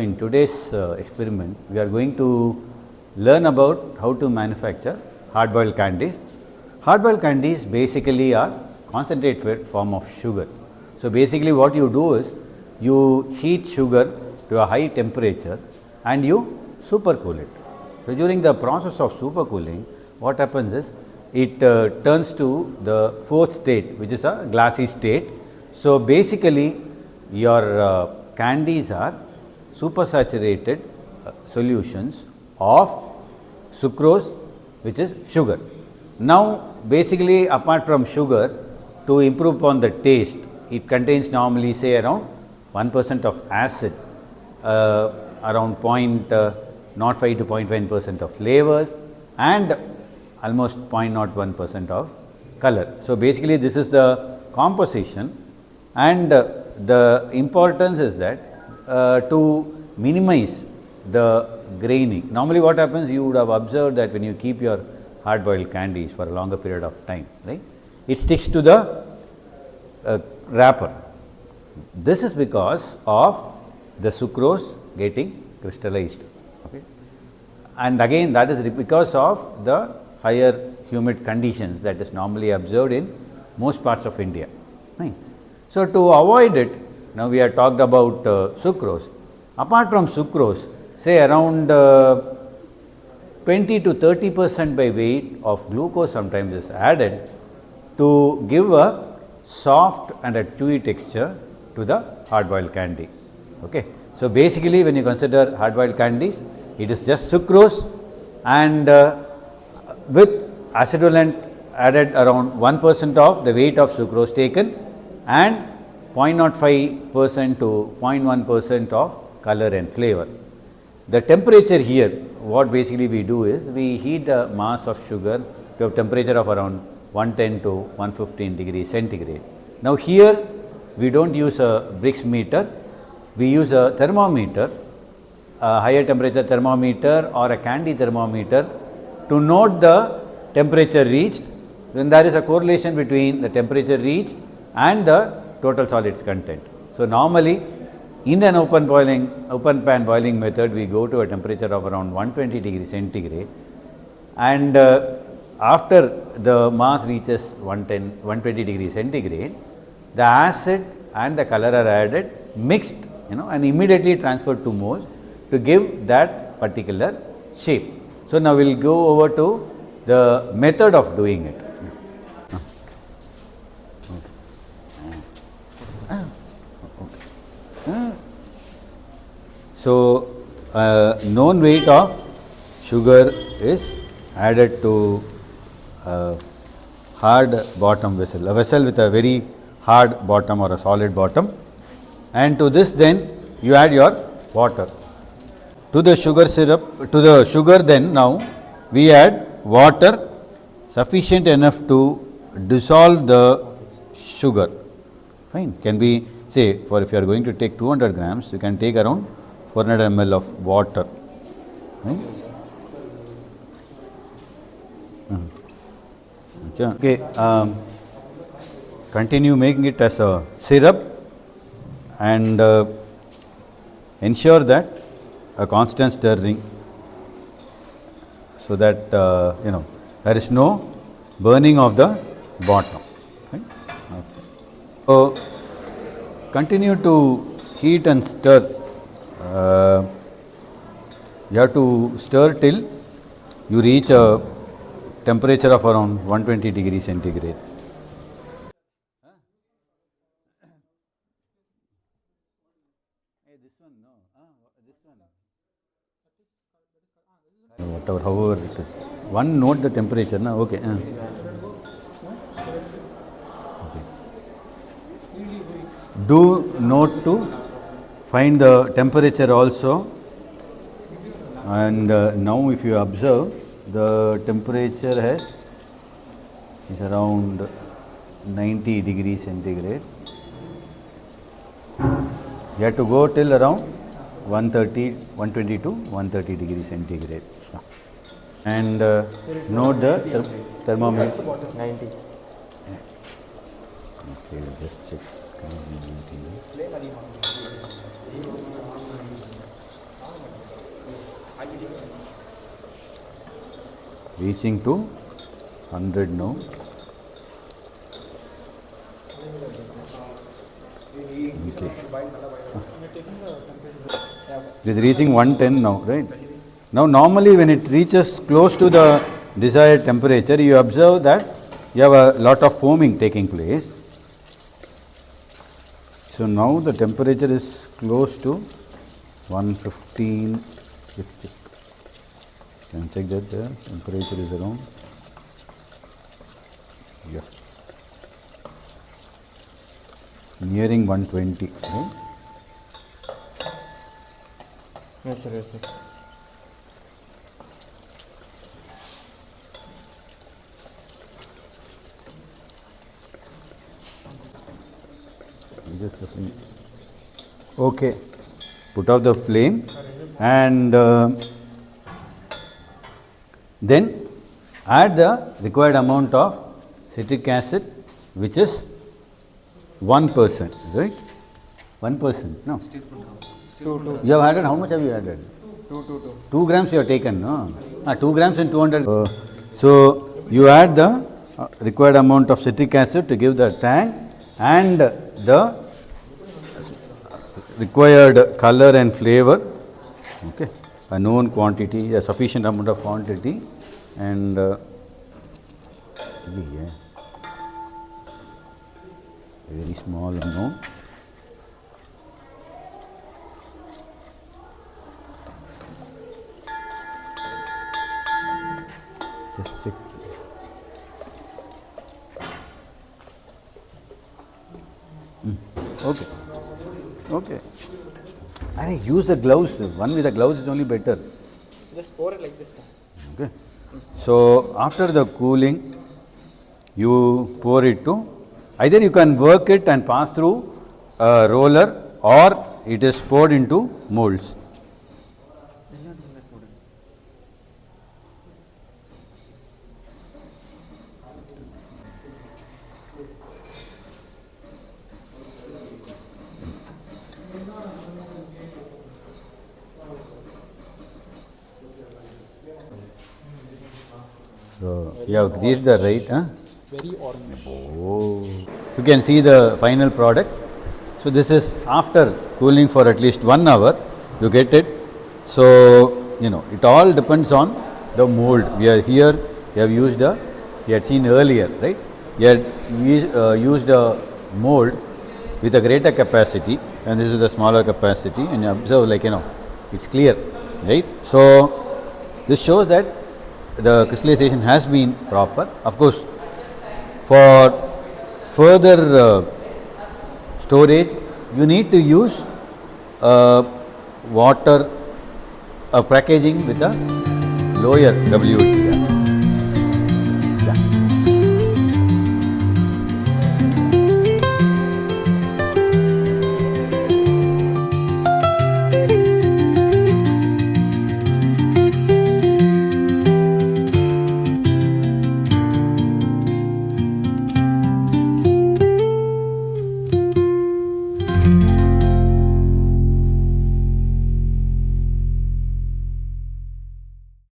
In today's experiment, we are going to learn about how to manufacture hard-boiled candies. Hard-boiled candies basically are concentrated form of sugar. So, basically what you do is you heat sugar to a high temperature and you supercool it. So, during the process of supercooling, what happens is it turns to the fourth state, which is a glassy state. So, basically your candies are supersaturated solutions of sucrose, which is sugar. Now, basically apart from sugar, to improve upon the taste, it contains normally say around 1% of acid, around 0.05 to 0.1% of flavors and almost 0.01% of color. So, basically this is the composition, and the importance is that to minimize the graining. Normally what happens, you would have observed that when you keep your hard boiled candies for a longer period of time, right, it sticks to the wrapper. This is because of the sucrose getting crystallized, okay. And again that is because of the higher humid conditions that is normally observed in most parts of India, right. So, to avoid it, now we have talked about sucrose. Apart from sucrose, say around 20 to 30% by weight of glucose sometimes is added to give a soft and a chewy texture to the hard boiled candy, okay. So, basically when you consider hard boiled candies, it is just sucrose and with acidulant added around 1% of the weight of sucrose taken and 0.05% to 0.1% of color and flavor. The temperature here, what basically we do is we heat the mass of sugar to a temperature of around 110 to 115 degrees centigrade. Now, here we do not use a Brix meter, we use a thermometer, a higher temperature thermometer or a candy thermometer to note the temperature reached. Then there is a correlation between the temperature reached and the total solids content. So, normally in an open pan boiling method, we go to a temperature of around 120 degrees centigrade, and after the mass reaches 120 degrees centigrade, the acid and the color are added, mixed, and immediately transferred to molds to give that particular shape. So, now we will go over to the method of doing it. So, known weight of sugar is added to a hard bottom vessel, a vessel with a very hard bottom or a solid bottom, and to this then you add your water. To the sugar syrup, to the sugar then now we add water sufficient enough to dissolve the sugar, fine. Can be, say, for if you are going to take 200 grams, you can take around 400 ml of water, right? Okay, continue making it as a syrup and ensure that a constant stirring, so that there is no burning of the bottom, right? Okay. So, continue to heat and stir. You have to stir till you reach a temperature of around 120 degrees centigrade. Whatever, however it is. One note the temperature, na? Okay. Okay. Do note to find the temperature also, and now if you observe, the temperature is around 90 degrees centigrade. You have to go till around 120 to 130 degrees centigrade, and note the thermometer. 90. Okay, just check. reaching to 100 now. Okay. It is reaching 110 now, right? Now normally when it reaches close to the desired temperature, you observe that you have a lot of foaming taking place. So now the temperature is close to 115. Can check that the temperature is around. Yeah. Nearing 120, right? Yes, sir. Yes, sir. Just the flame. Okay. Put out the flame and then add the required amount of citric acid, which is 1%, right? 1%, no? 2. You have added, how much have you added? 2 grams you have taken, no? 2 grams in 200. So you add the required amount of citric acid to give the tang and the required color and flavor, okay, a known quantity, a sufficient amount of quantity, and very small amount. Just check. Okay. Okay. And use the gloves. One with the gloves is only better. Just pour it like this. Okay. So after the cooling, you pour it to, either you can work it and pass through a roller, or it is poured into molds. So you have reached the right, huh? Very orange. Oh, so you can see the final product. So this is after cooling for at least 1 hour, you get it. So it all depends on the mold. We are here. We have used we had seen earlier, right? We had used a mold with a greater capacity, and this is the smaller capacity, and you observe it's clear, right? So this shows that the crystallization has been proper. Of course, for further storage, you need to use water packaging with a lower WTR.